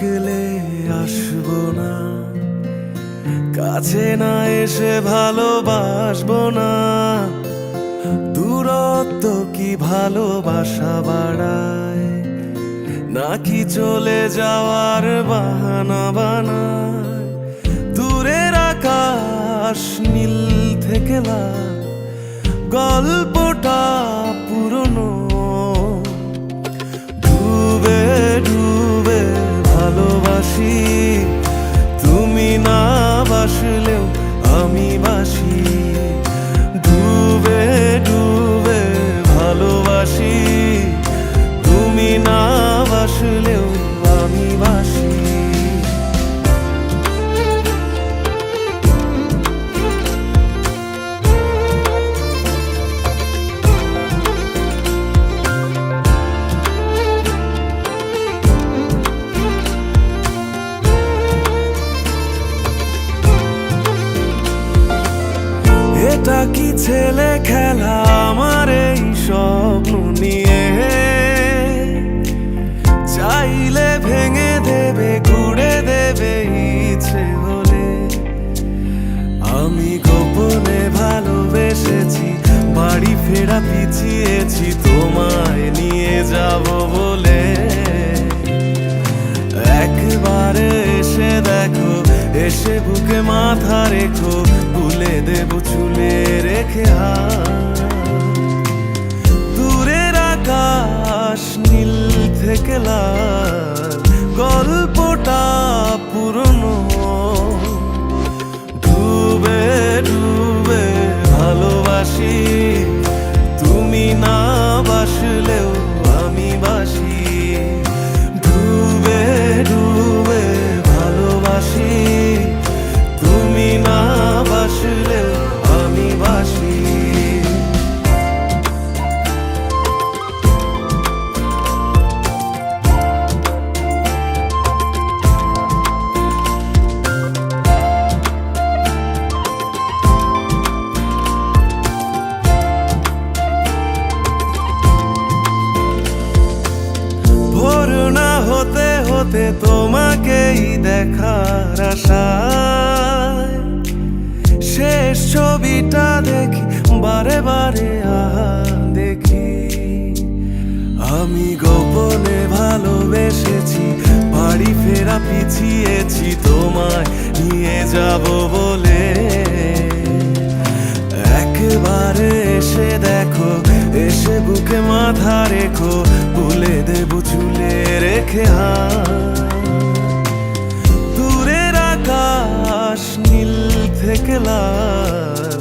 ডাকলে আসবো না, কাছে না এসে ভালোবাসবো না। দূরত্ব কি ভালোবাসা বাড়ায়, নাকি চলে যাওয়ার বাহানা বানায়? দূরের আকাশ নীল থেকে লাল, গল্পটা পুরনো। ডুবে ডুবে ভালোবাসি, তুমি না বাসলেও আমি বাসি। ডুবে ডুবে ভালোবাসি, তুমি না বাসলেও আমি বাসি। এটা কি ছেলে খেলা আমার এই স্বপ্ন নিয়ে? চাইলে ভেঙে দেবে, গুড়ে দেবে ইচ্ছে হলে। আমি গোপনে ভালোবেসেছি, বাড়ি ফেরা পিছিয়েছি তোমায় নিয়ে যাব বলে। একবারে এসে দেখো, এসে বুকে মাথা রেখো, ভুলে দেব চুলে রেখে হাত। দূরের আকাশ নীল থেকে লাল, গল্পটা পুরনো। ডুবে ডুবে ভালোবাসি, তুমি না বাসলেও আমি বাসি। ডুবে ডুবে ভালোবাসি, তুমি না বাসলেও আমি বাসি। ভোর না হতে হতে তোমাকেই দেখার আশায়, শেষ ছবিটা দেখি বারে বারে দেখি। আমি গোপনে ভালোবেসেছি, বাড়ি ফেরা পিছিয়েছি তোমায় নিয়ে যাব বলে। একবারে এসে দেখো, এসে বুকে মাথা রেখো, ভুলে দেব চুলে রেখে হাত। দূরের আকাশ নীল থেকে লাল,